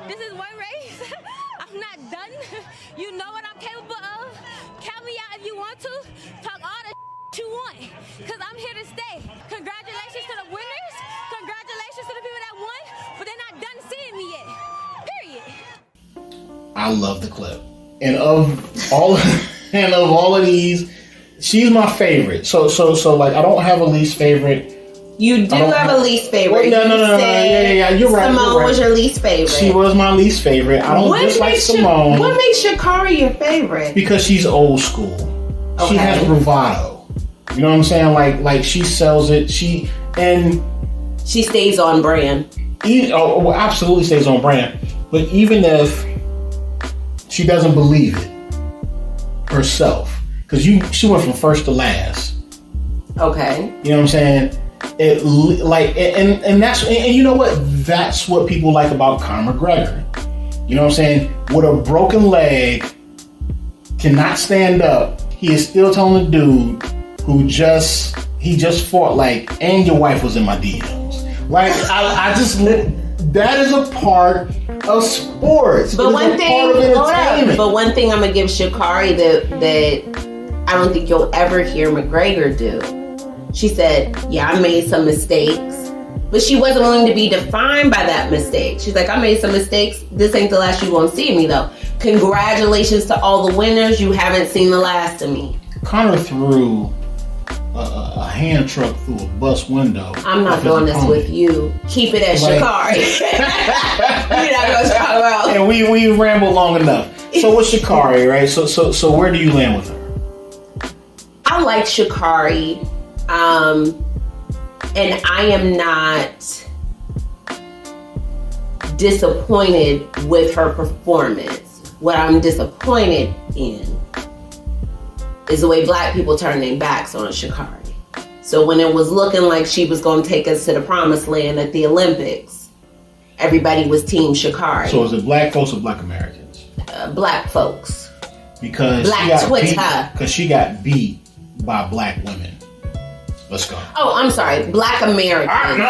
This is one race. I'm not done. You know what I'm capable of. Count me out if you want to. Talk all the you want. Because I'm here to stay. Congratulations to the winners. Congratulations to the people that won. But they're not done seeing me yet. Period. I love the clip. And of all of these, she's my favorite. So like I don't have a least favorite. You do have a least favorite. Well, no. Yeah. You're right. Simone was your least favorite. She was my least favorite. I don't dislike Simone. What makes Sha'Carri your favorite? Because she's old school. Okay. She has bravado. You know what I'm saying? Like she sells it. She stays on brand. Absolutely stays on brand. But even if she doesn't believe it herself, because she went from first to last. Okay. You know what I'm saying? And you know what? That's what people like about Conor McGregor. You know what I'm saying? With a broken leg, cannot stand up, he is still telling the dude who just fought and your wife was in my DMs. That is a part of sports. But one thing I'm gonna give Sha'Carri that I don't think you'll ever hear McGregor do. She said, yeah, I made some mistakes, but she wasn't willing to be defined by that mistake. She's like, I made some mistakes. This ain't the last you gonna see of me though. Congratulations to all the winners. You haven't seen the last of me. Conor threw a hand truck through a bus window. I'm not doing this with you. Keep it at Sha'Carri. You're not going to talk about. And we rambled long enough. So with Sha'Carri, right? So where do you land with her? I like Sha'Carri. And I am not disappointed with her performance. What I'm disappointed in is the way black people turn their backs on Sha'Carri. So when it was looking like she was going to take us to the promised land at the Olympics, everybody was team Sha'Carri. So is it black folks or black Americans? Black folks. Because she got beat by black women. Let's go. Oh, I'm sorry. Black Americans.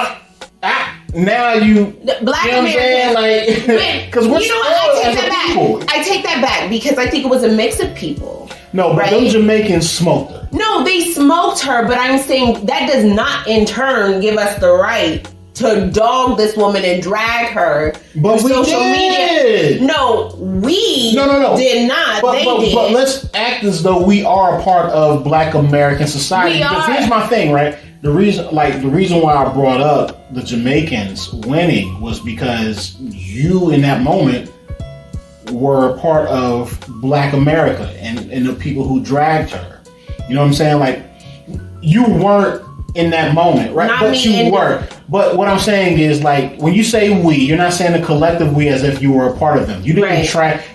Now you... Black Americans. Because we're I take that back because I think it was a mix of people. No, but those Jamaicans smoked her. No, they smoked her, but I'm saying that does not in turn give us the right to dog this woman and drag her but we social did. Media. No, we did not. They did. But let's act as though we are a part of Black American society. Because here's my thing, right? The reason why I brought up the Jamaicans winning was because you in that moment were a part of Black America and the people who dragged her. You know what I'm saying? You weren't in that moment, right? But you were. But what I'm saying is, when you say we, you're not saying the collective we as if you were a part of them. You didn't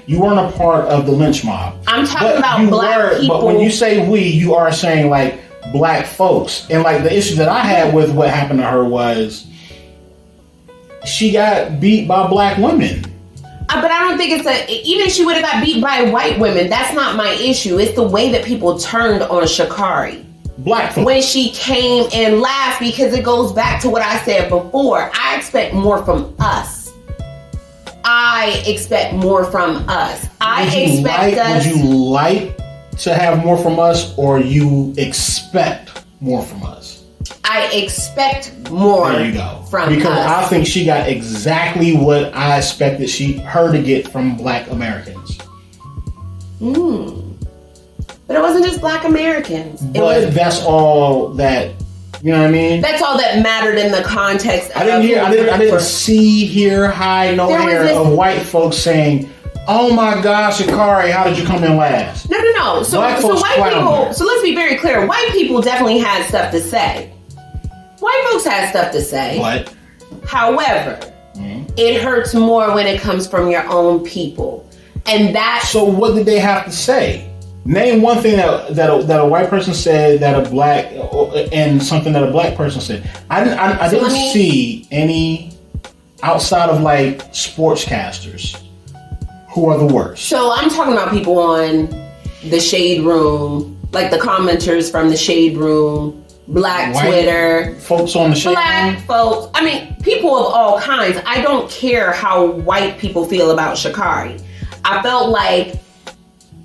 you weren't a part of the lynch mob. I'm talking about black people. But when you say we, you are saying black folks. And the issue that I had with what happened to her was she got beat by black women. But I don't think even if she would have got beat by white women, that's not my issue. It's the way that people turned on Sha'Carri. Black folks. When she came and laughed, because it goes back to what I said before. I expect more from us. I expect more from us. Would you like to have more from us, or you expect more from us? I expect more. There you go. From because us. I think she got exactly what I expected her to get from Black Americans. But it wasn't just Black Americans. That's all that, you know what I mean? That's all that mattered in the context. I didn't hear of white folks saying, "Oh my gosh, Sha'Carri, how did you come in last?" No. So white people. So let's be very clear. White people definitely had stuff to say. White folks had stuff to say. What? However, it hurts more when it comes from your own people, and that. So what did they have to say? Name one thing that a white person said that a black and something that a black person said. I didn't see any outside of sportscasters who are the worst. So I'm talking about people on the Shade Room, the commenters from the Shade Room, Black white Twitter, folks on the show. Black folks. I mean, people of all kinds. I don't care how white people feel about Sha'Carri. I felt like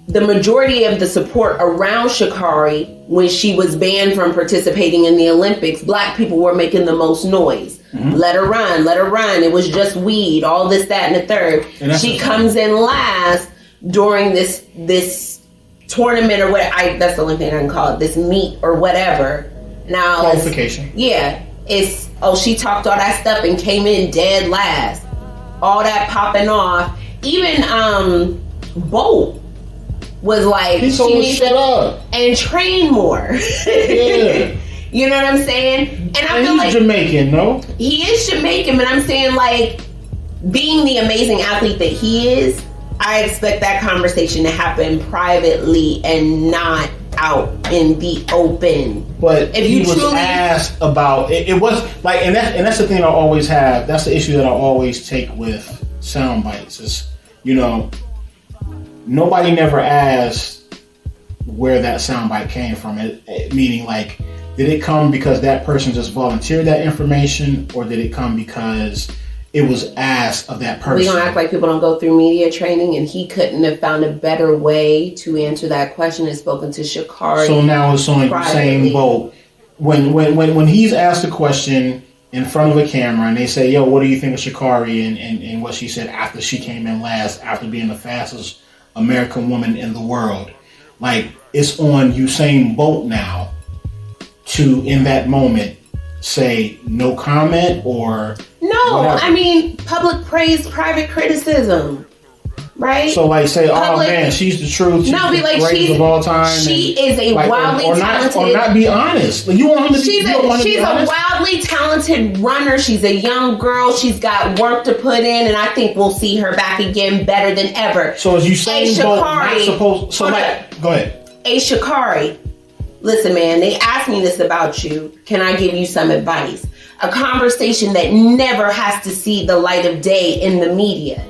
the majority of the support around Sha'Carri when she was banned from participating in the Olympics, Black people were making the most noise. Mm-hmm. Let her run, let her run. It was just weed, all this, that, and the third. And she comes in last during this tournament or what? That's the only thing I can call it. This meet or whatever. Now qualification. She talked all that stuff and came in dead last. All that popping off. Even Bolt was like, he told her to shut up and train more. Yeah. You know what I'm saying? And I feel he's like Jamaican, no? He is Jamaican, but I'm saying, like, being the amazing athlete that he is, I expect that conversation to happen privately and not out in the open. But if he was asked about it was like, and that's the thing I always have. That's the issue that I always take with sound bites. Is, you know, nobody never asked where that soundbite came from. Meaning, like, did it come because that person just volunteered that information, or did it come because it was asked of that person? We don't act like people don't go through media training, and he couldn't have found a better way to answer that question and spoken to Sha'Carri. So now it's on the same boat. When he's asked a question in front of a camera and they say, yo, what do you think of Sha'Carri and what she said after she came in last, after being the fastest American woman in the world? Like, it's on Usain Bolt now to, in that moment, say no comment or no, whatever. I mean, public praise, private criticism, right? So, like, say, oh man, she's the truth. She's the greatest of all time. She is a wildly talented. Or not be honest. Like, you want him to she's a wildly talented runner. She's a young girl. She's got work to put in, and I think we'll see her back again better than ever. So, as you say, not supposed. So, like, go ahead. A Sha'Carri. Listen, man, they asked me this about you. Can I give you some advice? A conversation that never has to see the light of day in the media.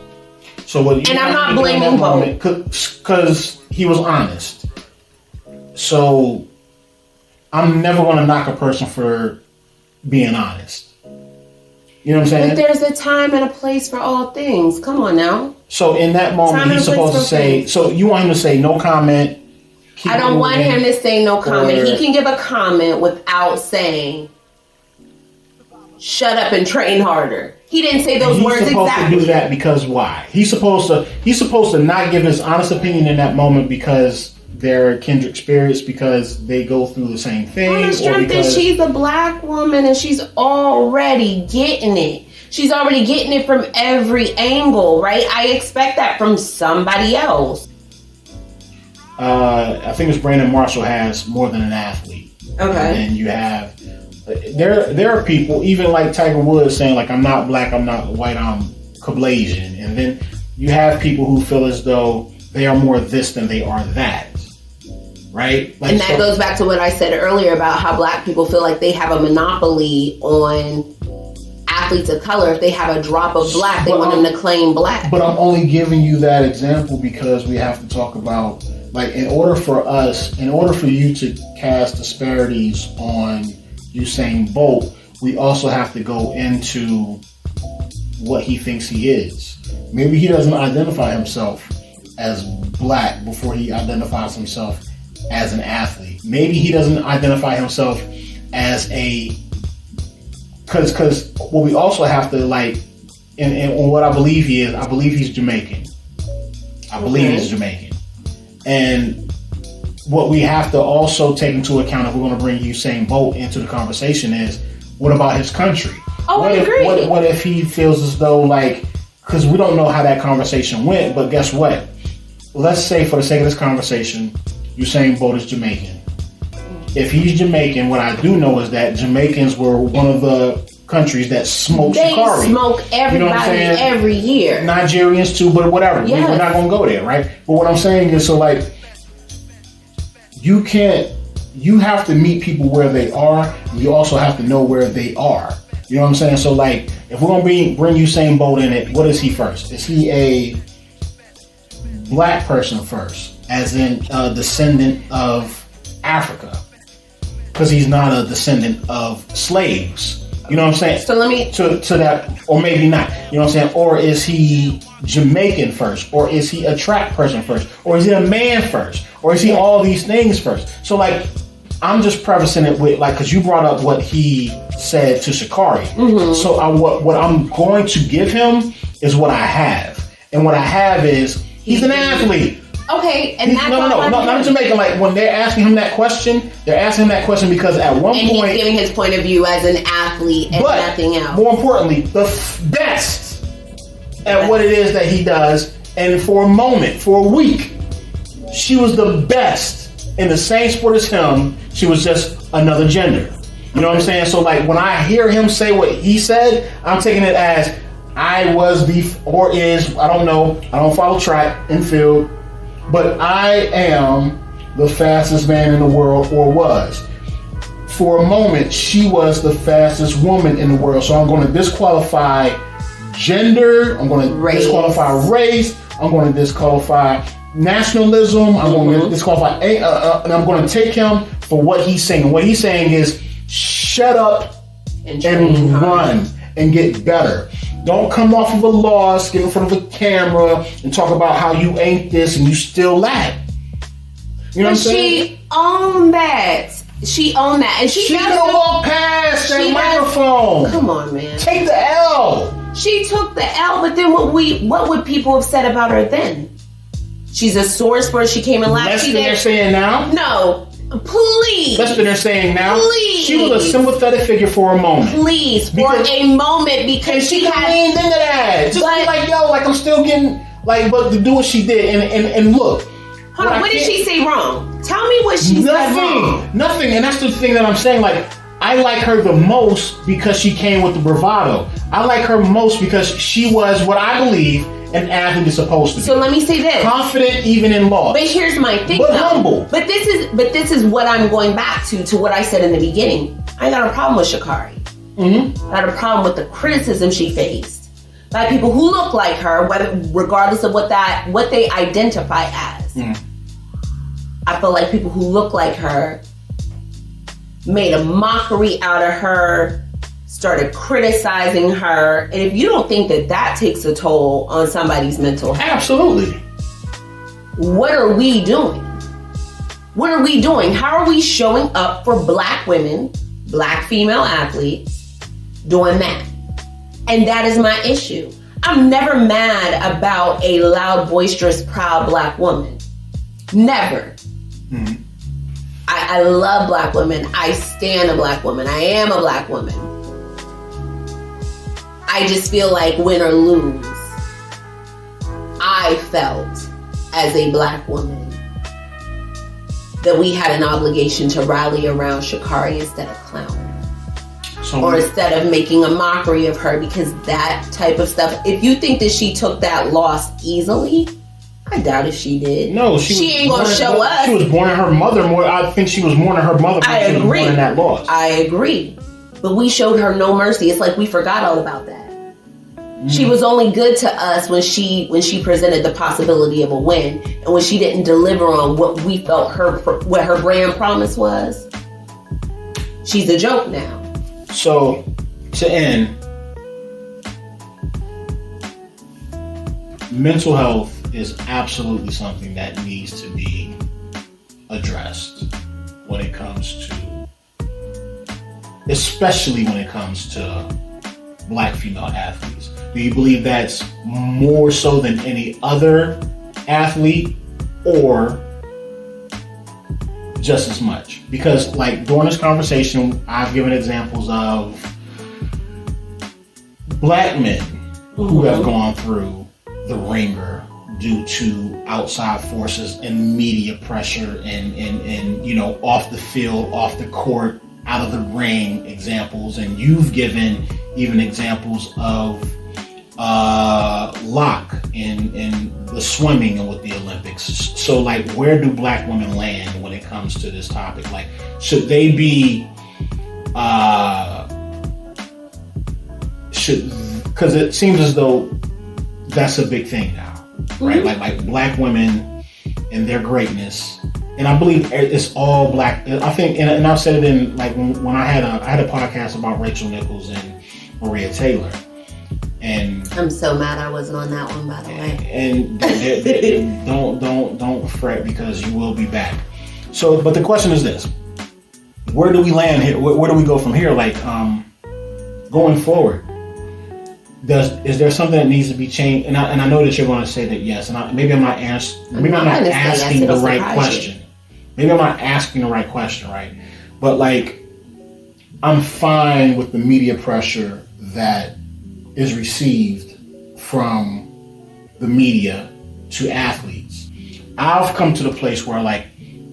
So what? And I'm not blaming Bolt, because he was honest. So I'm never going to knock a person for being honest. You know what I'm saying? But there's a time and a place for all things. Come on now. So in that moment, he's supposed to say. Things. So you want him to say no comment. I don't want him to say no comment. He can give a comment without saying, shut up and train harder. He didn't say those words exactly. He's supposed to do that because why? He's supposed to not give his honest opinion in that moment because they're kindred spirits, because they go through the same thing. On the strength that she's a black woman and she's already getting it. She's already getting it from every angle, right? I expect that from somebody else. I think it's Brandon Marshall has more than an athlete. Okay. And you have there are people, even like Tiger Woods, saying like, I'm not black, I'm not white, I'm Caucasian. And then you have people who feel as though they are more this than they are that. Right? Like, and that goes back to what I said earlier about how black people feel like they have a monopoly on athletes of color. If they have a drop of black, they want them to claim black. But I'm only giving you that example because we have to talk about, like, in order for you to cast disparities on Usain Bolt, we also have to go into what he thinks he is. Maybe he doesn't identify himself as black before he identifies himself as an athlete. Maybe he doesn't identify himself as because what we also have to, like, and what I believe he is, I believe he's Jamaican. I believe he's Jamaican. And what we have to also take into account if we're going to bring Usain Bolt into the conversation is, what about his country? I agree. What if he feels as though, like, because we don't know how that conversation went, but guess what? Let's say for the sake of this conversation, Usain Bolt is Jamaican. If he's Jamaican, what I do know is that Jamaicans were one of the countries that smoked Sha'Carri. They smoke everybody every year. Nigerians too, but whatever. Yes. We're not going to go there, right? But what I'm saying is, so, like, you have to meet people where they are, and you also have to know where they are. You know what I'm saying? So, like, if we're going to bring Usain Bolt in it, what is he first? Is he a black person first, as in a descendant of Africa? because he's not a descendant of slaves. You know what I'm saying? So let me to that, or maybe not. You know what I'm saying? Or is he Jamaican first, or is he a track person first, or is he a man first, or is he all these things first? So like, I'm just prefacing it with like, because you brought up what he said to Sha'Carri. Mm-hmm. So what I'm going to give him is what I have, and what I have is he's an athlete. Okay, and that's no, not Jamaican. Like when they're asking him that question, they're asking him that question because at one point he's giving his point of view as an athlete and nothing else. More importantly, the best at what it is that he does, and for a moment, for a week, she was the best in the same sport as him. She was just another gender. You know what I'm saying? So like when I hear him say what he said, I'm taking it as I was I don't know. I don't follow track and field. But I am the fastest man in the world, or was. For a moment, she was the fastest woman in the world. So I'm going to disqualify gender. I'm going to disqualify race. I'm going to disqualify nationalism. I'm going to disqualify, and I'm going to take him for what he's saying. What he's saying is, shut up and run and get better. Don't come off of a loss, get in front of a camera, and talk about how you ain't this and you still that. You know what I'm saying? She owned that. She owned that. And she could have walked past that microphone. Come on, man. Take the L. She took the L, but then what would people have said about her then? She's a source where she came in last. Less than they're saying now? No. Please. That's what they're saying now. Please. She was a sympathetic figure for a moment. Please. For a moment, because she leaned into that. Just be like, yo, like I'm still getting, like, but to do what she did. And look. Hold on, what did she say wrong? Tell me what she said wrong. Nothing. And that's the thing that I'm saying. Like, I like her the most because she came with the bravado. I like her most because she was what I believe an athlete is supposed to be. So let me say this. Confident even in loss. But here's my thing. But humble. But this is what I'm going back to what I said in the beginning. I got a problem with Sha'Carri. Mm-hmm. I got a problem with the criticism she faced by people who look like her, regardless of what they identify as. Mm-hmm. I feel like people who look like her made a mockery out of her, started criticizing her, and if you don't think that takes a toll on somebody's mental health, absolutely. What are we doing? What are we doing? How are we showing up for black women, black female athletes, doing that? And that is my issue. I'm never mad about a loud, boisterous, proud black woman. Never. Mm-hmm. I love black women. I stand a black woman. I am a black woman. I just feel like win or lose, I felt as a black woman that we had an obligation to rally around Sha'Carri instead of clowning. Or instead of making a mockery of her, because that type of stuff, if you think that she took that loss easily, I doubt if she did. No, she ain't gonna show us. She was mourning her mother more. I think she was mourning her mother more than she was mourning that loss. I agree. But we showed her no mercy. It's like we forgot all about that. She was only good to us when she presented the possibility of a win, and when she didn't deliver on what we felt what her brand promise was. She's a joke now. So, to end, mental health is absolutely something that needs to be addressed when it comes to, especially when it comes to black female athletes. Do you believe that's more so than any other athlete, or just as much? Because like during this conversation, I've given examples of black men who have gone through the ringer due to outside forces and media pressure and you know, off the field, off the court, out of the ring examples. And you've given even examples of Locke in the swimming and with the Olympics. So like, where do black women land when it comes to this topic? Like, should they be because it seems as though that's a big thing now, right? Like black women and their greatness and I believe it's all black. I think, and I've said it in like when I had a podcast about Rachel Nichols and Maria Taylor. And I'm so mad I wasn't on that one, by the way. And don't fret, because you will be back. So, but the question is this: where do we land here? Where do we go from here? Like, going forward, is there something that needs to be changed? And I know that you're going to say that yes. And maybe I'm not asking the right question. Maybe I'm not asking the right question, right? But like, I'm fine with the media pressure that is received from the media to athletes. I've come to the place where, like,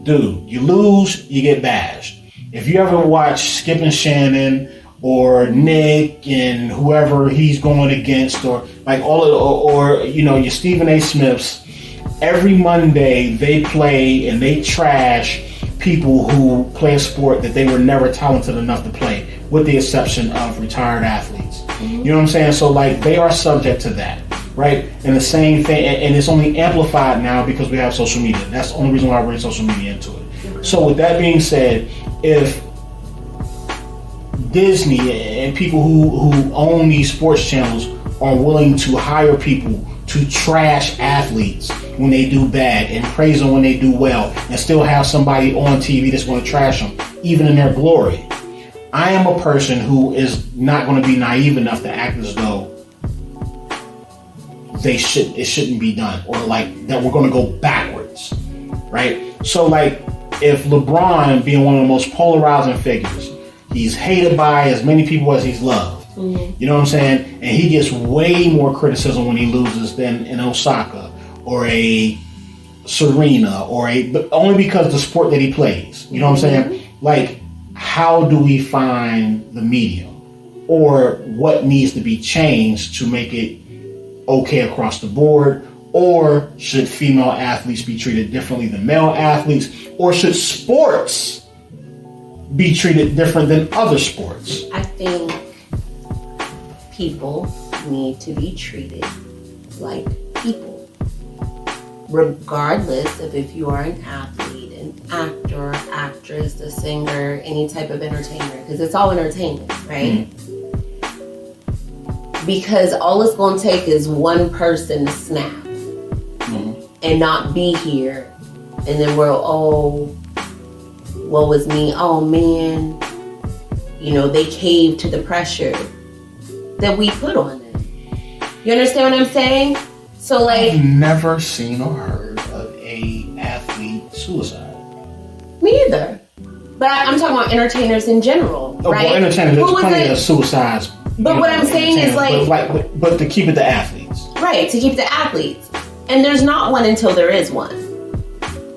dude, you lose, you get bashed. If you ever watch Skip and Shannon or Nick and whoever he's going against, or like or you know, your Stephen A. Smiths, every Monday they play and they trash people who play a sport that they were never talented enough to play, with the exception of retired athletes. You know what I'm saying? So like, they are subject to that, right? And the same thing, and it's only amplified now because we have social media. That's the only reason why I bring social media into it. So with that being said, if Disney and people who own these sports channels are willing to hire people to trash athletes when they do bad and praise them when they do well, and still have somebody on TV that's going to trash them, even in their glory, I am a person who is not going to be naive enough to act as though it shouldn't be done, or like that we're going to go backwards, right? So like, if LeBron, being one of the most polarizing figures, he's hated by as many people as he's loved. You know what I'm saying? And he gets way more criticism when he loses than an Osaka or a Serena but only because the sport that he plays. You know what I'm saying? Like, how do we find the medium, or what needs to be changed to make it okay across the board? Or should female athletes be treated differently than male athletes? Or should sports be treated different than other sports? I think people need to be treated like people, regardless of if you are an athlete, an actor, actress, a singer, any type of entertainer, because it's all entertainment, right? Because all it's going to take is one person to snap and not be here, and then we're, oh, what was me? Oh man, you know, they caved to the pressure that we put on them. You understand what I'm saying? So like, I've never seen or heard of a athlete suicide. Me either. But I'm talking about entertainers in general, right? Well, entertainers, there's plenty of suicides. But what I'm saying is but to keep it to athletes. Right, to keep the athletes. And there's not one until there is one.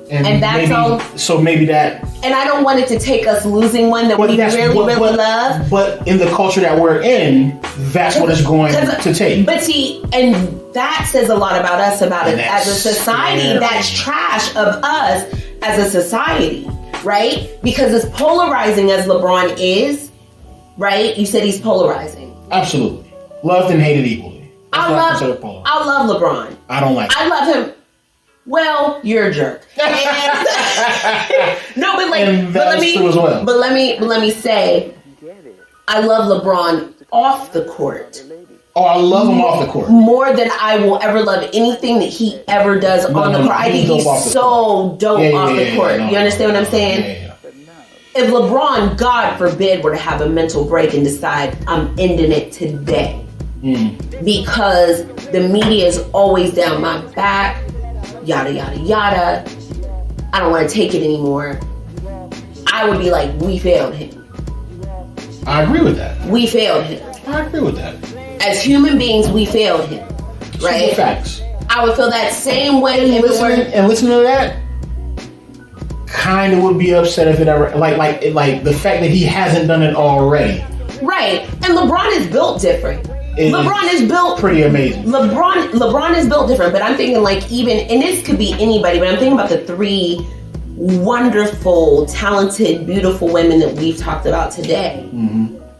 And that's all. So maybe that. And I don't want it to take us losing one that we really love. But in the culture that we're in, that's what it's going to take. But see, and that says a lot about us, about it as a society. That's trash of us as a society, right? Because as polarizing as LeBron is, right? You said he's polarizing. Absolutely. Loved and hated equally. I love LeBron. I don't like him. I love him. Well, you're a jerk. No, but like, let me say, I love LeBron off the court. Oh, I love him off the court more than I will ever love anything that he ever does on the court. I think he's so dope off the court. You understand what I'm saying? Yeah. If LeBron, God forbid, were to have a mental break and decide I'm ending it today because the media is always down my back. Yada, yada, yada. I don't want to take it anymore. I would be like, we failed him. I agree with that. We failed him. I agree with that. As human beings, we failed him. Right? Simple facts. I would feel that same way. And listening to that, kind of would be upset if it ever, like the fact that he hasn't done it already. Right. And LeBron is built different. LeBron is built pretty amazing. LeBron is built different, but I'm thinking like even, and this could be anybody, but I'm thinking about the three wonderful, talented, beautiful women that we've talked about today.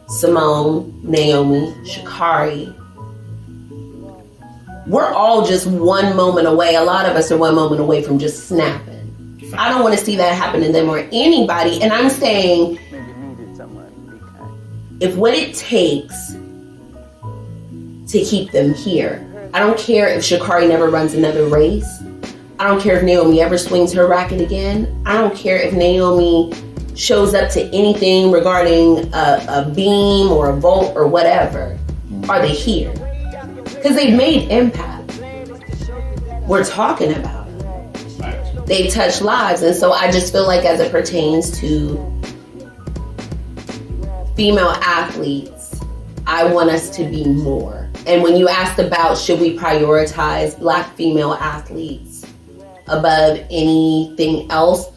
Simone, Naomi, Sha'Carri. We're all just one moment away. A lot of us are one moment away from just snapping. I don't want to see that happen to them or anybody. And I'm saying, if what it takes to keep them here, I don't care if Sha'Carri never runs another race. I don't care if Naomi ever swings her racket again. I don't care if Naomi shows up to anything regarding a beam or a vote or whatever. Are they here? Because they've made impact. We're talking about it. They touch lives. And so I just feel like as it pertains to female athletes, I want us to be more. And when you asked about should we prioritize Black female athletes above anything else,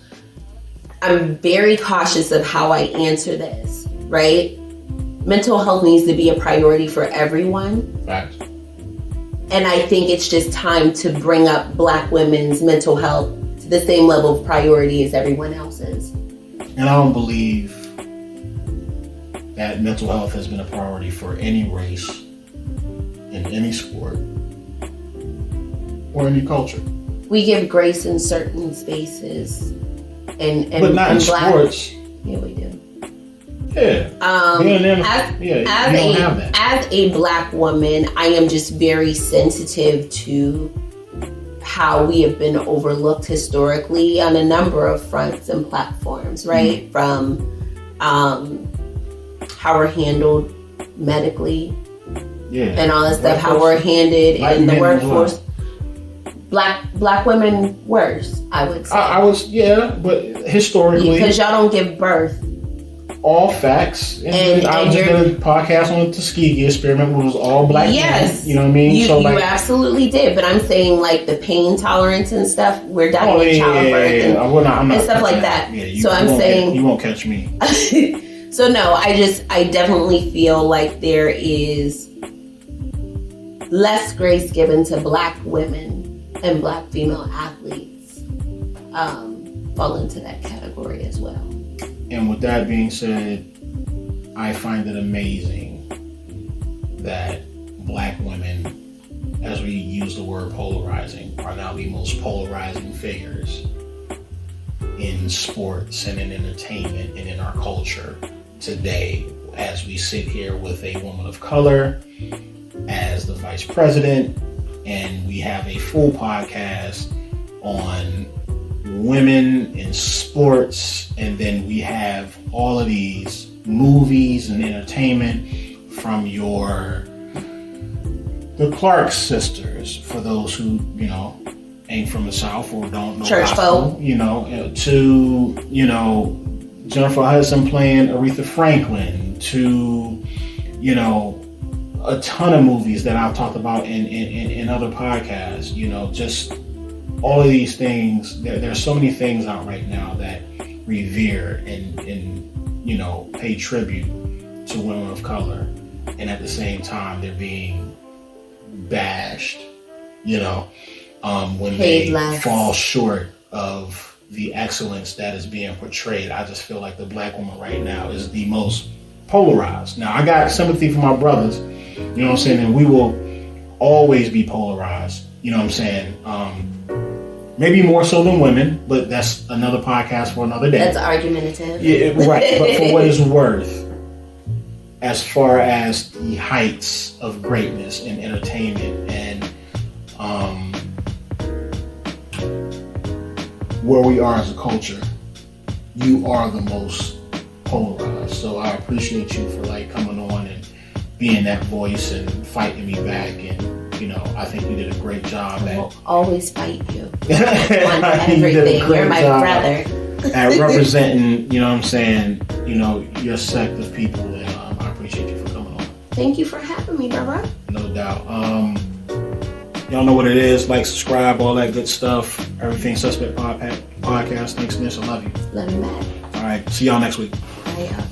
I'm very cautious of how I answer this, right? Mental health needs to be a priority for everyone. Facts. And I think it's just time to bring up Black women's mental health to the same level of priority as everyone else's. And I don't believe that mental health has been a priority for any race, in any sport, or any culture. We give grace in certain spaces, and but not in Black, sports. Yeah, we do. Yeah. As a Black woman, I am just very sensitive to how we have been overlooked historically on a number of fronts and platforms, right? From how we're handled medically, and all that stuff, how we're handled in the workforce. Black women worse, I would say. But historically, because y'all don't give birth. All facts. And I just did a podcast on the Tuskegee experiment, which was all Black men. You know what I mean? You absolutely did. But I'm saying like the pain tolerance and stuff, we're dying in childbirth and stuff like that. So I'm saying you won't catch me. So no, I definitely feel like there is less grace given to Black women, and Black female athletes fall into that category as well. And with that being said, I find it amazing that Black women, as we use the word polarizing, are now the most polarizing figures in sports and in entertainment and in our culture today, as we sit here with a woman of color as the vice president, and we have a full podcast on women in sports, and then we have all of these movies and entertainment from the Clark sisters, for those who ain't from the South or don't know church folk, to Jennifer Hudson playing Aretha Franklin, to a ton of movies that I've talked about in other podcasts, just all of these things. There's so many things out right now that revere and pay tribute to women of color, and at the same time they're being bashed, when they fall short of the excellence that is being portrayed. I just feel like the Black woman right now is the most polarized. Now, I got sympathy for my brothers, you know what I'm saying, and we will always be polarized, you know what I'm saying. Maybe more so than women, but that's another podcast for another day. That's argumentative. Yeah, right. But for what it's worth, as far as the heights of greatness in entertainment and where we are as a culture, you are the most polarized. So I appreciate you for coming on and being that voice and fighting me back, and I think you did a great job at... I'll always fight you on everything. You're my brother. At representing, you know what I'm saying, your sect of people, and I appreciate you for coming on. Thank you for having me, brother. No doubt. Y'all know what it is. Like, subscribe, all that good stuff. Everything Suspect Podcast. Thanks, Nish. I love you. Love you, Matt. All right. See y'all next week. Bye, y'all.